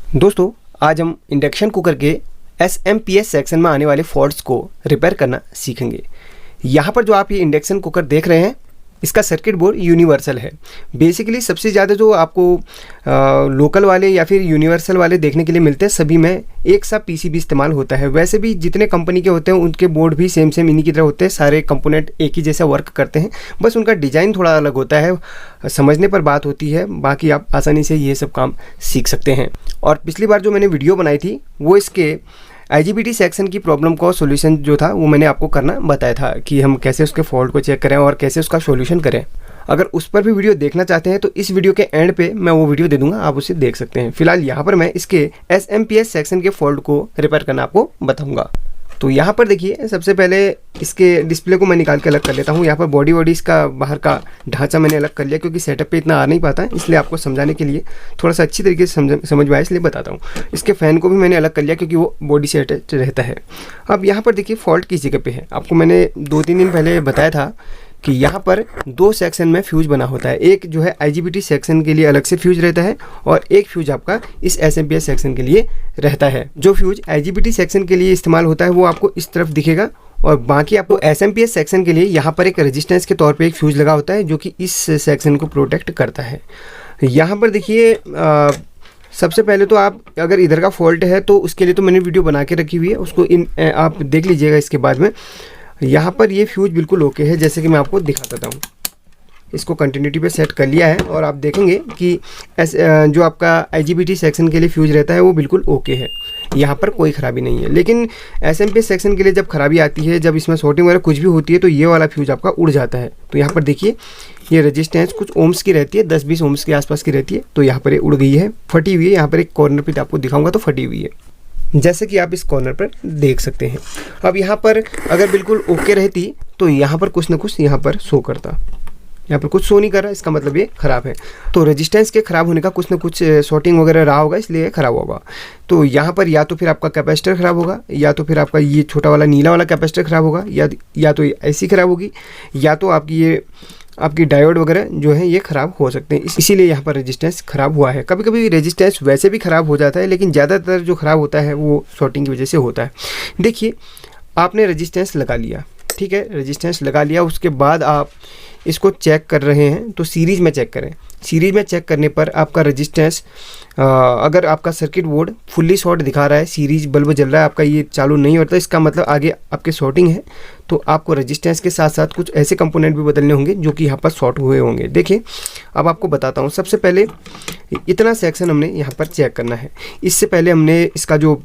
दोस्तों आज हम इंडक्शन कुकर के SMPS सेक्शन में आने वाले फॉल्ट्स को रिपेयर करना सीखेंगे। यहाँ पर जो आप ये इंडक्शन कुकर देख रहे हैं इसका सर्किट बोर्ड यूनिवर्सल है। बेसिकली सबसे ज़्यादा जो आपको लोकल वाले या फिर यूनिवर्सल वाले देखने के लिए मिलते हैं सभी में एक सा PCB इस्तेमाल होता है। वैसे भी जितने कंपनी के होते हैं उनके बोर्ड भी सेम इन्हीं की तरह होते हैं। सारे कंपोनेंट एक ही जैसा वर्क करते हैं, बस उनका डिज़ाइन थोड़ा अलग होता है। समझने पर बात होती है, बाकी आप आसानी से ये सब काम सीख सकते हैं। और पिछली बार जो मैंने वीडियो बनाई थी वो इसके IGBT सेक्शन की प्रॉब्लम का सॉल्यूशन जो था वो मैंने आपको करना बताया था कि हम कैसे उसके फॉल्ट को चेक करें और कैसे उसका सॉल्यूशन करें। अगर उस पर भी वीडियो देखना चाहते हैं तो इस वीडियो के एंड पे मैं वो वीडियो दे दूंगा, आप उसे देख सकते हैं। फिलहाल यहाँ पर मैं इसके SMPS सेक्शन के फॉल्ट को रिपेयर करना आपको बताऊँगा। तो यहाँ पर देखिए, सबसे पहले इसके डिस्प्ले को मैं निकाल के अलग कर लेता हूँ। यहाँ पर बॉडी इसका बाहर का ढांचा मैंने अलग कर लिया क्योंकि सेटअप पे इतना आ नहीं पाता है, इसलिए आपको समझाने के लिए थोड़ा सा अच्छी तरीके से समझ में आए इसलिए बताता हूँ। इसके फ़ैन को भी मैंने अलग कर लिया क्योंकि वो बॉडी से अटैच रहता है। अब यहाँ पर देखिए फॉल्ट किस जगह पे है। आपको मैंने 2-3 दिन पहले बताया था कि यहाँ पर 2 सेक्शन में फ्यूज़ बना होता है। एक जो है IGBT सेक्शन के लिए अलग से फ्यूज़ रहता है और एक फ्यूज़ आपका इस SMPS सेक्शन के लिए रहता है। जो फ्यूज़ IGBT सेक्शन के लिए इस्तेमाल होता है वो आपको इस तरफ दिखेगा और बाकी आपको SMPS सेक्शन के लिए यहाँ पर एक रेजिस्टेंस के तौर पे एक फ्यूज़ लगा होता है जो कि इस सेक्शन को प्रोटेक्ट करता है। यहाँ पर देखिए, सबसे पहले तो आप अगर इधर का फॉल्ट है तो उसके लिए तो मैंने वीडियो बना के रखी हुई है, उसको आप देख लीजिएगा। इसके बाद में यहाँ पर ये फ्यूज़ बिल्कुल ओके है, जैसे कि मैं आपको दिखा देता हूँ। इसको कंटिन्यूटी पे सेट कर लिया है और आप देखेंगे कि जो आपका IGBT सेक्शन के लिए फ्यूज़ रहता है वो बिल्कुल ओके है, यहाँ पर कोई ख़राबी नहीं है। लेकिन SMPS सेक्शन के लिए जब खराबी आती है, जब इसमें शॉर्टिंग वगैरह कुछ भी होती है तो ये वाला फ्यूज़ आपका उड़ जाता है। तो यहाँ पर देखिए ये रेजिस्टेंस कुछ ओम्स की रहती है, 10-20 ओम्स के आसपास की रहती है। तो यहाँ पर ये उड़ गई है, फटी हुई है। यहाँ पर एक कॉर्नर पर आपको दिखाऊँगा तो फटी हुई है, जैसे कि आप इस कॉर्नर पर देख सकते हैं। अब यहाँ पर अगर बिल्कुल ओके रहती तो यहाँ पर कुछ ना कुछ यहाँ पर शो करता। यहाँ पर कुछ शो नहीं कर रहा, इसका मतलब ये ख़राब है। तो रेजिस्टेंस के ख़राब होने का कुछ ना कुछ शॉर्टिंग वगैरह रहा होगा, इसलिए ख़राब होगा। तो यहाँ पर या तो फिर आपका कैपेसिटर ख़राब होगा, या तो फिर आपका ये छोटा वाला नीला वाला कैपेसिटर ख़राब होगा, या तो ऐसी ख़राब होगी, या तो आपकी डायोड वगैरह जो है ये ख़राब हो सकते हैं। इसीलिए यहाँ पर रेजिस्टेंस ख़राब हुआ है। कभी कभी रेजिस्टेंस वैसे भी ख़राब हो जाता है, लेकिन ज़्यादातर जो ख़राब होता है वो शॉर्टिंग की वजह से होता है। देखिए, आपने रेजिस्टेंस लगा लिया, ठीक है, रेजिस्टेंस लगा लिया, उसके बाद आप इसको चेक कर रहे हैं तो सीरीज़ में चेक करें। सीरीज़ में चेक करने पर आपका रेजिस्टेंस, अगर आपका सर्किट बोर्ड फुल्ली शॉर्ट दिखा रहा है, सीरीज बल्ब जल रहा है, आपका ये चालू नहीं होता, इसका मतलब आगे आपके शॉर्टिंग है। तो आपको रेजिस्टेंस के साथ साथ कुछ ऐसे कंपोनेंट भी बदलने होंगे जो कि यहाँ पर शॉर्ट हुए होंगे। देखिए, अब आपको बताता हूँ। सबसे पहले इतना सेक्शन हमने यहाँ पर चेक करना है। इससे पहले हमने इसका जो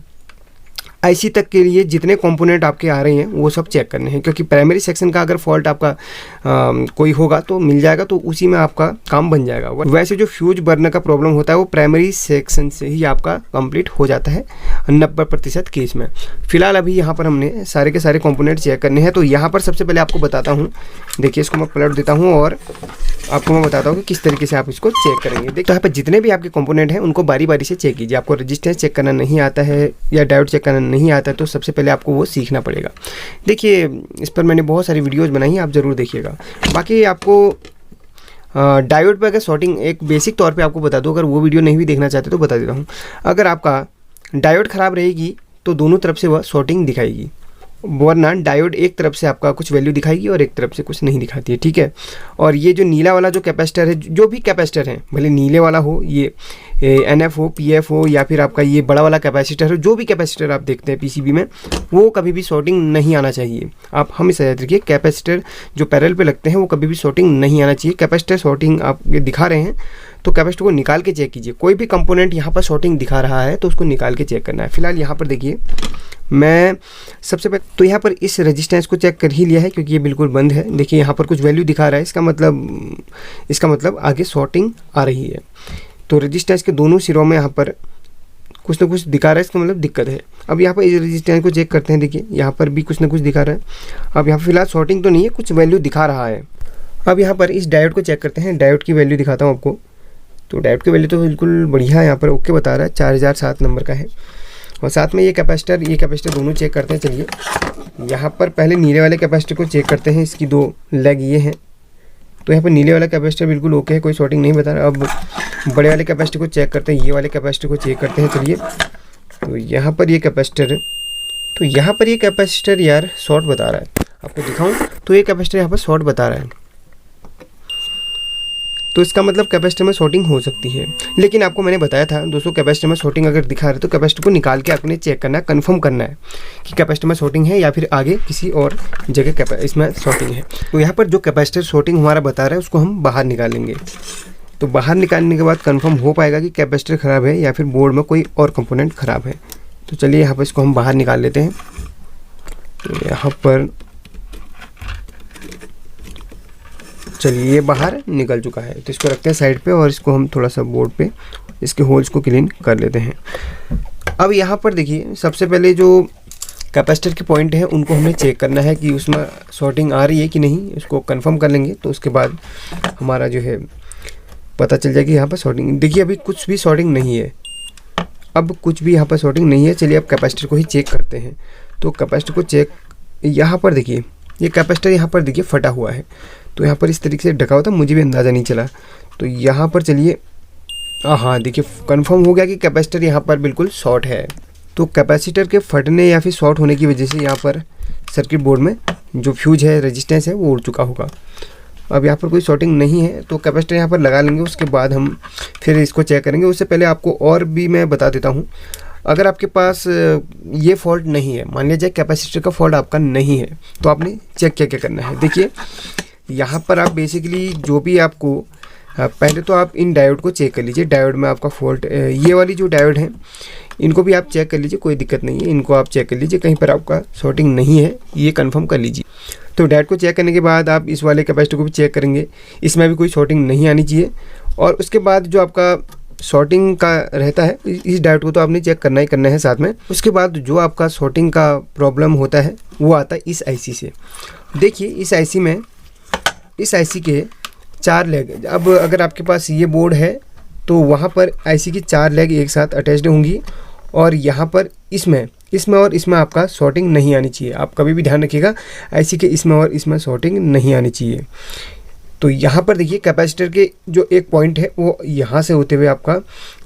IC तक के लिए जितने कंपोनेंट आपके आ रहे हैं वो सब चेक करने हैं, क्योंकि प्राइमरी सेक्शन का अगर फॉल्ट आपका कोई होगा तो मिल जाएगा, तो उसी में आपका काम बन जाएगा। वैसे जो फ्यूज बर्नर का प्रॉब्लम होता है वो प्राइमरी सेक्शन से ही आपका कंप्लीट हो जाता है 90% केस में। फिलहाल अभी यहाँ पर हमने सारे के सारे कंपोनेंट चेक करने हैं। तो यहाँ पर सबसे पहले आपको बताता हूँ, देखिए इसको मैं पलट देता हूँ और आपको मैं बताता हूँ कि किस तरीके से आप इसको चेक करेंगे। देखिए, यहाँ पर जितने भी आपके कंपोनेंट हैं उनको बारी बारी से चेक कीजिए। आपको रेजिस्टेंस चेक करना नहीं आता है या डायोड चेक करना नहीं आता है तो सबसे पहले आपको वो सीखना पड़ेगा। देखिए, इस पर मैंने बहुत सारी वीडियोज़ बनाई हैं, आप ज़रूर देखिएगा। बाकी आपको डायोड पर अगर शॉर्टिंग एक बेसिक तौर पे आपको बता दूँ, अगर वो वीडियो नहीं भी देखना चाहते तो बता देता हूँ। अगर आपका डायोड ख़राब रहेगी तो दोनों तरफ से वह शॉर्टिंग दिखाएगी, वरना डायोड एक तरफ से आपका कुछ वैल्यू दिखाएगी और एक तरफ से कुछ नहीं दिखाती है, ठीक है। और ये जो नीला वाला जो कैपेसिटर है, जो भी कैपेसिटर है, भले नीले वाला हो, ये NF हो, PF हो, या फिर आपका ये बड़ा वाला कैपेसिटर हो, जो भी कैपेसिटर आप देखते हैं PCB में, वो कभी भी शॉर्टिंग नहीं आना चाहिए। आप हमेशा याद रखिए, कैपेसिटर जो पैरेलल पे लगते हैं वो कभी भी शॉर्टिंग नहीं आना चाहिए। कैपेसिटर शॉर्टिंग आप ये दिखा रहे हैं तो कैपेसिटर को निकाल के चेक कीजिए। कोई भी कंपोनेंट यहाँ पर शॉर्टिंग दिखा रहा है तो उसको निकाल के चेक करना है। फिलहाल यहाँ पर देखिए, मैं सबसे पहले तो यहाँ पर इस रेजिस्टेंस को चेक कर ही लिया है क्योंकि ये बिल्कुल बंद है। देखिए, यहाँ पर कुछ वैल्यू दिखा रहा है, इसका मतलब आगे शॉर्टिंग आ रही है। तो रेजिस्टेंस के दोनों सिरों में यहाँ पर कुछ ना कुछ दिखा रहा है, इसका मतलब दिक्कत है। अब यहाँ पर इस रेजिस्टेंस को चेक करते हैं। देखिए, यहाँ पर भी कुछ ना कुछ दिखा रहा है। अब यहाँ फिलहाल शॉर्टिंग तो नहीं है, कुछ वैल्यू दिखा रहा है। अब यहाँ पर इस डायोड को चेक करते हैं। डायोड की वैल्यू दिखाता हूँ आपको। तो डायोड की वैल्यू तो बिल्कुल बढ़िया है, यहाँ पर ओके बता रहा है, 4007 नंबर का है। और साथ में ये कैपेसिटर दोनों चेक करते हैं। चलिए, यहाँ पर पहले नीले वाले कैपेसिटर को चेक करते हैं। इसकी 2 लेग ये हैं तो यहाँ पर नीले वाला कैपेसिटर बिल्कुल ओके है, कोई शॉर्टिंग नहीं बता रहा। अब बड़े वाले कैपेसिटर को चेक करते हैं, ये वाले कैपेसिटर को चेक करते हैं। चलिए, तो यहाँ पर ये कैपेसिटर, तो यहाँ पर ये कैपेसिटर यार शॉर्ट बता रहा है, आपको दिखाऊं तो ये कैपेसिटर यहाँ पर शॉर्ट बता रहा है। तो इसका मतलब कैपेसिटर में शॉर्टिंग हो सकती है। लेकिन आपको मैंने बताया था दोस्तों, कैपेसिटर में शॉर्टिंग अगर दिखा रहे तो कैपेसिटर को निकाल के आपने चेक करना है, कंफर्म करना है कि कैपेसिटर में शॉर्टिंग है या फिर आगे किसी और जगह इसमें शॉर्टिंग है। तो यहाँ पर जो कैपेसिटर शॉर्टिंग हमारा बता रहा है उसको हम बाहर निकालेंगे। तो बाहर निकालने के बाद कंफर्म हो पाएगा कि कैपेसिटर ख़राब है या फिर बोर्ड में कोई और कंपोनेंट ख़राब है। तो चलिए यहाँ पर इसको हम बाहर निकाल लेते हैं। तो यहाँ पर चलिए ये बाहर निकल चुका है, तो इसको रखते हैं साइड पे और इसको हम थोड़ा सा बोर्ड पे इसके होल्स को क्लीन कर लेते हैं। अब यहाँ पर देखिए, सबसे पहले जो कैपेसिटर के पॉइंट हैं उनको हमें चेक करना है कि उसमें शॉर्टिंग आ रही है कि नहीं, इसको कंफर्म कर लेंगे। तो उसके बाद हमारा जो है पता चल जाएगी यहाँ पर शॉर्टिंग। देखिए अभी कुछ भी शॉर्टिंग नहीं है, अब कुछ भी यहाँ पर शॉर्टिंग नहीं है। चलिए अब कैपेसिटर को ही चेक करते हैं। तो कैपेसिटर को चेक, यहाँ पर देखिए ये कैपेसिटर यहाँ पर देखिए फटा हुआ है, तो यहाँ पर इस तरीके से ढका हुआ था, मुझे भी अंदाज़ा नहीं चला। तो यहाँ पर चलिए, हाँ देखिए कंफर्म हो गया कि कैपेसिटर यहाँ पर बिल्कुल शॉर्ट है। तो कैपेसिटर के फटने या फिर शॉर्ट होने की वजह से यहाँ पर सर्किट बोर्ड में जो फ्यूज है, रेजिस्टेंस है, वो उड़ चुका होगा। अब यहाँ पर कोई शॉर्टिंग नहीं है, तो कैपेसिटर यहाँ पर लगा लेंगे, उसके बाद हम फिर इसको चेक करेंगे। उससे पहले आपको और भी मैं बता देता हूँ, अगर आपके पास ये फॉल्ट नहीं है, मान लिया जाए कैपेसिटर का फॉल्ट आपका नहीं है, तो आपने चेक क्या क्या करना है। देखिए यहाँ पर आप बेसिकली जो भी आपको पहले तो आप इन डायोड को चेक कर लीजिए। डायोड में आपका फॉल्ट, ये वाली जो डायोड है इनको भी आप चेक कर लीजिए, कोई दिक्कत नहीं है, इनको आप चेक कर लीजिए, कहीं पर आपका शॉर्टिंग नहीं है ये कंफर्म कर लीजिए। तो डायोड को चेक करने के बाद आप इस वाले कैपेसिटर को भी चेक करेंगे, इसमें भी कोई शॉर्टिंग नहीं आनी चाहिए। और उसके बाद जो आपका शॉर्टिंग का रहता है, इस डायोड को तो आपने चेक करना ही करना है साथ में। उसके बाद जो आपका शॉर्टिंग का प्रॉब्लम होता है वो आता है इस आईसी से। देखिए इस आईसी में, इस आईसी के 4 लेग, अब अगर आपके पास ये बोर्ड है तो वहाँ पर आईसी की 4 लेग एक साथ अटैच्ड होंगी, और यहाँ पर इसमें और इसमें आपका शॉर्टिंग नहीं आनी चाहिए। आप कभी भी ध्यान रखिएगा, आईसी के इसमें और इसमें शॉर्टिंग नहीं आनी चाहिए। तो यहाँ पर देखिए कैपेसिटर के जो एक पॉइंट है वो यहाँ से होते हुए आपका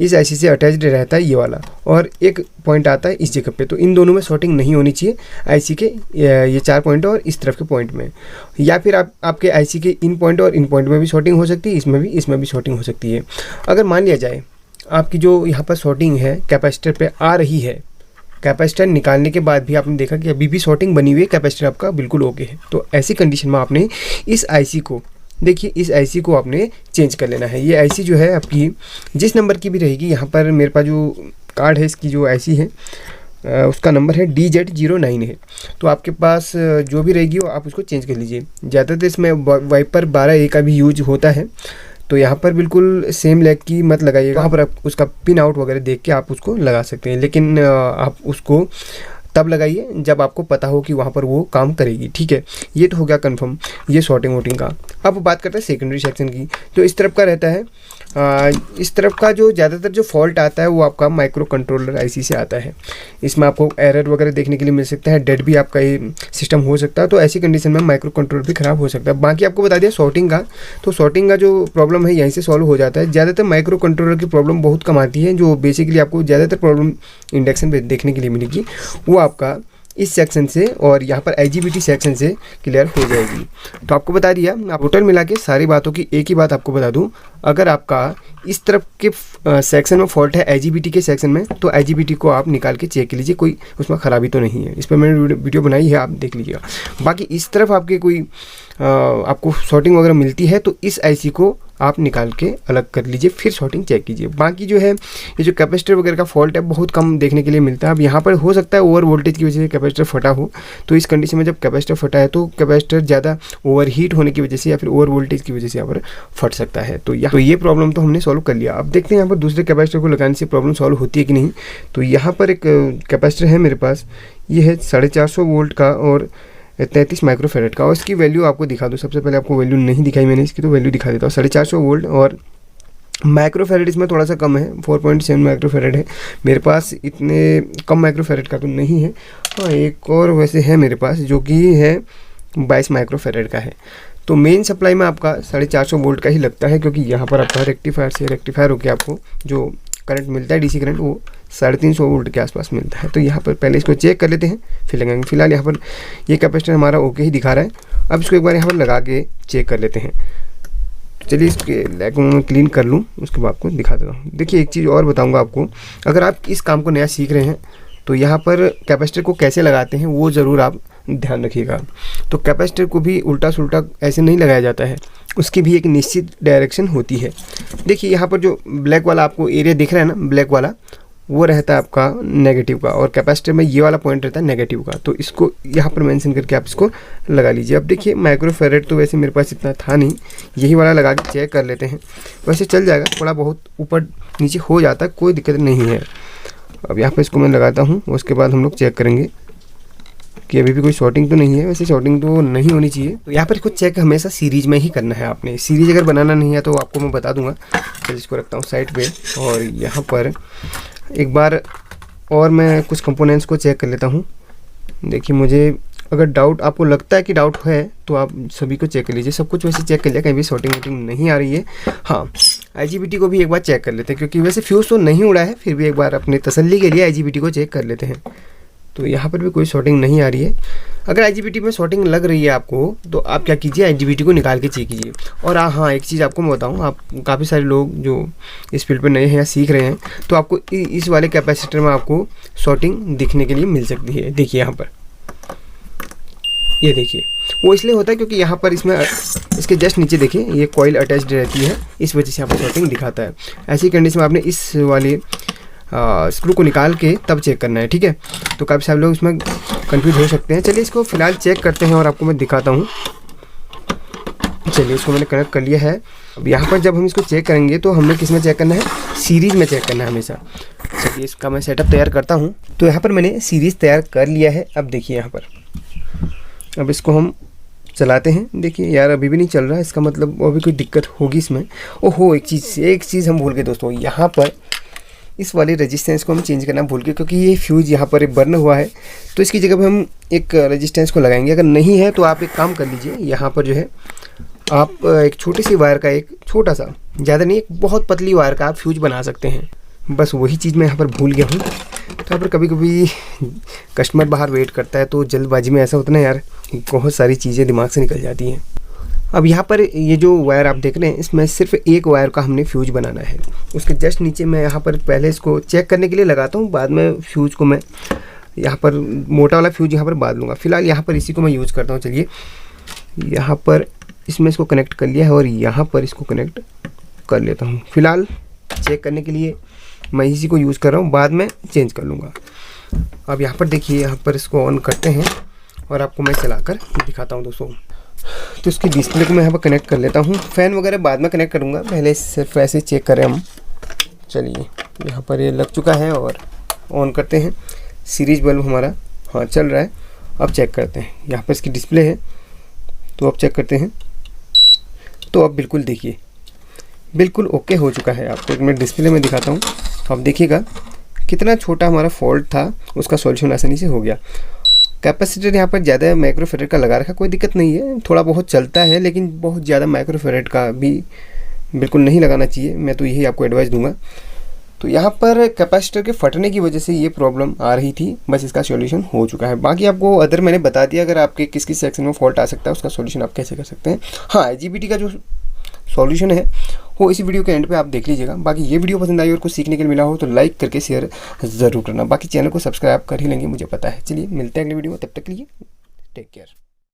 इस आईसी से अटैच्ड रहता है ये वाला, और एक पॉइंट आता है इस जगह पे। तो इन दोनों में शॉर्टिंग नहीं होनी चाहिए, आईसी के ये 4 पॉइंट और इस तरफ के पॉइंट में। या फिर आपके आईसी के इन पॉइंट और इन पॉइंट में भी शॉर्टिंग हो सकती है, इसमें भी शॉर्टिंग हो सकती है। अगर मान लिया जाए आपकी जो यहाँ पर शॉर्टिंग है कैपेसिटर पे आ रही है, कैपेसिटर निकालने के बाद भी आपने देखा कि अभी भी शॉर्टिंग बनी हुई है, कैपेसिटर आपका बिल्कुल ओके है, तो ऐसी कंडीशन में आपने इस आईसी को, देखिए इस आईसी को आपने चेंज कर लेना है। ये आईसी जो है आपकी जिस नंबर की भी रहेगी, यहाँ पर मेरे पास जो कार्ड है इसकी जो आईसी है उसका नंबर है DZ09 है। तो आपके पास जो भी रहेगी वो आप उसको चेंज कर लीजिए। ज़्यादातर इसमें वाइपर 12A का भी यूज होता है, तो यहाँ पर बिल्कुल सेम लेग की मत लगाइएगा, वहाँ पर आप उसका पिन आउट वगैरह देख के आप उसको लगा सकते हैं, लेकिन आप उसको तब लगाइए जब आपको पता हो कि वहाँ पर वो काम करेगी। ठीक है, ये तो हो गया कंफर्म ये शॉर्टिंग वोटिंग का। अब बात करते हैं सेकेंडरी सेक्शन की। तो इस तरफ का रहता है, इस तरफ का जो ज़्यादातर जो फॉल्ट आता है वो आपका माइक्रो कंट्रोलर आईसी से आता है। इसमें आपको एरर वगैरह देखने के लिए मिल सकता है, डेड भी आपका ये सिस्टम हो सकता है। तो ऐसी कंडीशन में माइक्रो कंट्रोलर भी ख़राब हो सकता है। बाकी आपको बता दिया शॉर्टिंग का, तो शॉर्टिंग का जो प्रॉब्लम है यहीं से सॉल्व हो जाता है। ज़्यादातर माइक्रो कंट्रोलर की प्रॉब्लम बहुत कम आती है, जो बेसिकली आपको ज़्यादातर प्रॉब्लम इंडक्शन पे देखने के लिए मिलेगी, वो आपका इस सेक्शन से और यहाँ पर IGBT सेक्शन से क्लियर हो जाएगी। तो आपको बता दिया, आप टोटल मिला के सारी बातों की एक ही बात आपको बता दूं, अगर आपका इस तरफ के सेक्शन में फॉल्ट है IGBT के सेक्शन में, तो IGBT को आप निकाल के चेक कर लीजिए, कोई उसमें ख़राबी तो नहीं है। इस पर मैंने वीडियो बनाई है, आप देख लीजिएगा। बाकी इस तरफ आपके कोई आपको शॉर्टिंग वगैरह मिलती है तो इस आईसी को आप निकाल के अलग कर लीजिए, फिर शॉर्टिंग चेक कीजिए। बाकी जो है ये जो कैपेसिटर वगैरह का फॉल्ट है बहुत कम देखने के लिए मिलता है। अब यहाँ पर हो सकता है ओवर वोल्टेज की वजह से कैपेसिटर फटा हो, तो इस कंडीशन में जब कैपेसिटर फटा है तो कैपेसिटर ज़्यादा ओवर हीट होने की वजह से या फिर ओवर वोल्टेज की वजह से यहाँ पर फट सकता है। तो ये प्रॉब्लम तो हमने सॉल्व कर लिया। अब देखते हैं यहाँ पर दूसरे कैपेसिटर को लगाने से प्रॉब्लम सॉल्व होती है कि नहीं। तो यहाँ पर एक कैपेसिटर है मेरे पास, ये है 450 वोल्ट का और 33 माइक्रोफेरेड का, और इसकी वैल्यू आपको दिखा दूँ। सबसे पहले आपको वैल्यू नहीं दिखाई मैंने इसकी, तो वैल्यू दिखा देता हूँ। 450 वोल्ट और माइक्रोफेरेड इसमें थोड़ा सा कम है, 4.7 माइक्रोफेरेड है मेरे पास। इतने कम माइक्रोफेरेड का तो नहीं है। हाँ, एक और वैसे है मेरे पास जो कि है 22 माइक्रोफेरेड का है। तो मेन सप्लाई में आपका 450 वोल्ट का ही लगता है, क्योंकि यहाँ पर आपका रेक्टिफायर से रेक्टिफायर होकर आपको जो करंट मिलता है डीसी करंट वो 350 वोल्ट के आसपास मिलता है। तो यहाँ पर पहले इसको चेक कर लेते हैं फिर लगाएंगे। फिलहाल यहाँ पर ये कैपेसिटर हमारा ओके ही दिखा रहा है। अब इसको एक बार यहाँ पर लगा के चेक कर लेते हैं। चलिए इसके लैग को मैं क्लीन कर लूँ, उसके बाद आपको दिखा देता हूँ। देखिए एक चीज़ और बताऊँगा आपको, अगर आप इस काम को नया सीख रहे हैं तो यहाँ पर कैपेसिटर को कैसे लगाते हैं वो ज़रूर आप ध्यान रखिएगा। तो कैपेसिटर को भी उल्टा सुल्टा ऐसे नहीं लगाया जाता है, उसकी भी एक निश्चित डायरेक्शन होती है। देखिए यहाँ पर जो ब्लैक वाला आपको एरिया दिख रहा है ना, ब्लैक वाला वो रहता है आपका नेगेटिव का, और कैपेसिटर में ये वाला पॉइंट रहता है नेगेटिव का। तो इसको यहाँ पर मेंशन करके आप इसको लगा लीजिए। अब देखिए माइक्रोफेरेड तो वैसे मेरे पास इतना था नहीं, यही वाला लगा के चेक कर लेते हैं। वैसे चल जाएगा, थोड़ा बहुत ऊपर नीचे हो जाता है, कोई दिक्कत नहीं है। अब यहाँ पर इसको मैं लगाता हूँ, उसके बाद हम लोग चेक करेंगे कि अभी भी कोई शॉर्टिंग तो नहीं है। वैसे शॉर्टिंग तो नहीं होनी चाहिए। तो यहाँ पर इसको चेक हमेशा सीरीज में ही करना है आपने। सीरीज अगर बनाना नहीं है तो आपको मैं बता दूंगा। चलिए इसको रखता हूँ साइड पे, और यहाँ पर एक बार और मैं कुछ कंपोनेंट्स को चेक कर लेता हूँ। देखिए मुझे अगर डाउट आपको लगता है कि डाउट है तो आप सभी को चेक कर लीजिए, सब कुछ वैसे चेक कर लिया, कहीं भी शॉर्टिंग वोटिंग नहीं आ रही है। हाँ, IGBT को भी एक बार चेक कर लेते हैं, क्योंकि वैसे फ्यूज़ तो नहीं उड़ा है, फिर भी एक बार अपनी तसल्ली के लिए IGBT को चेक कर लेते हैं। तो यहाँ पर भी कोई शॉर्टिंग नहीं आ रही है। अगर IGBT में शॉर्टिंग लग रही है आपको तो आप क्या कीजिए, IGBT को निकाल के चेक कीजिए। और हाँ, एक चीज़ आपको मैं बताऊँ, आप काफ़ी सारे लोग जो इस फील्ड पर नए हैं या सीख रहे हैं, तो आपको इस वाले कैपेसिटर में आपको शॉर्टिंग दिखने के लिए मिल सकती है। देखिए यहाँ पर, ये देखिए, वो इसलिए होता है क्योंकि यहाँ पर इसमें इसके जस्ट नीचे देखिए ये कॉइल अटैच्ड रहती है, इस वजह से यहाँ पर शॉर्टिंग दिखाता है। ऐसी कंडीशन में आपने इस वाले स्क्रू को निकाल के तब चेक करना है, ठीक है। तो काफ़ी सारे लोग इसमें कंफ्यूज हो सकते हैं। चलिए इसको फिलहाल चेक करते हैं और आपको मैं दिखाता हूँ। चलिए इसको मैंने कनेक्ट कर लिया है। अब यहाँ पर जब हम इसको चेक करेंगे तो हमें किस में चेक करना है, सीरीज़ में चेक करना है हमेशा। चलिए इसका मैं सेटअप तैयार करता हूँ। तो यहाँ पर मैंने सीरीज़ तैयार कर लिया है। अब देखिए यहाँ पर, अब इसको हम चलाते हैं। देखिए यार अभी भी नहीं चल रहा, इसका मतलब अभी कोई दिक्कत होगी इसमें। ओहो, एक चीज़ हम भूल गए दोस्तों, यहाँ पर इस वाले रेजिस्टेंस को हम चेंज करना भूल गए, क्योंकि ये फ्यूज़ यहाँ पर बर्न हुआ है। तो इसकी जगह पे हम एक रेजिस्टेंस को लगाएंगे। अगर नहीं है तो आप एक काम कर लीजिए, यहाँ पर जो है आप एक छोटी सी वायर का, एक छोटा सा, ज़्यादा नहीं, एक बहुत पतली वायर का आप फ्यूज बना सकते हैं। बस वही चीज़ मैं यहाँ पर भूल गया हूँ। तो यहाँ पर कभी कभी कस्टमर बाहर वेट करता है तो जल्दबाजी में ऐसा होता है ना यार, बहुत सारी चीज़ें दिमाग से निकल जाती हैं। अब यहाँ पर ये जो वायर आप देख रहे हैं, इसमें सिर्फ एक वायर का हमने फ्यूज बनाना है। उसके जस्ट नीचे मैं यहाँ पर पहले इसको चेक करने के लिए लगाता हूँ, बाद में फ्यूज को मैं यहाँ पर मोटा वाला फ्यूज यहाँ पर बांध लूँगा। फिलहाल यहाँ पर इसी को मैं यूज़ करता हूँ। चलिए यहाँ पर इसमें इसको कनेक्ट कर लिया है और यहाँ पर इसको कनेक्ट कर लेता हूँ। फिलहाल चेक करने के लिए मैं इसी को यूज़ कर रहा हूँ, बाद में चेंज कर लूँगा। अब यहाँ पर देखिए, यहाँ पर इसको ऑन करते हैं और आपको मैं चलाकर दिखाता हूँ दोस्तों। तो इसकी डिस्प्ले को मैं यहाँ पर कनेक्ट कर लेता हूँ। फ़ैन वगैरह बाद में कनेक्ट करूँगा, पहले सिर्फ ऐसे चेक करें हम। चलिए यहाँ पर ये लग चुका है और ऑन करते हैं। सीरीज बल्ब हमारा हाँ चल रहा है। अब चेक करते हैं, यहाँ पर इसकी डिस्प्ले है तो अब चेक करते हैं। तो अब बिल्कुल देखिए, बिल्कुल ओके हो चुका है। आपको एक मिनट डिस्प्ले में दिखाता हूँ। अब देखिएगा कितना छोटा हमारा फॉल्ट था, उसका सॉल्यूशन आसानी से हो गया। कैपेसिटर यहाँ पर ज़्यादा माइक्रोफेरेड का लगा रखा, कोई दिक्कत नहीं है, थोड़ा बहुत चलता है, लेकिन बहुत ज़्यादा माइक्रोफेरेड का भी बिल्कुल नहीं लगाना चाहिए। मैं तो यही आपको एडवाइस दूंगा। तो यहाँ पर कैपेसिटर के फटने की वजह से ये प्रॉब्लम आ रही थी, बस इसका सॉल्यूशन हो चुका है। बाकी आपको अदर मैंने बता दिया, अगर आपके किस किस सेक्शन में फॉल्ट आ सकता है उसका सॉल्यूशन आप कैसे कर सकते हैं। हाँ, IGBT का जो सॉल्यूशन है वो इसी वीडियो के एंड पे आप देख लीजिएगा। बाकी ये वीडियो पसंद आई और कुछ सीखने के लिए मिला हो तो लाइक करके शेयर ज़रूर करना। बाकी चैनल को सब्सक्राइब कर ही लेंगे, मुझे पता है। चलिए मिलते हैं अगली वीडियो में, तब तक के लिए टेक केयर।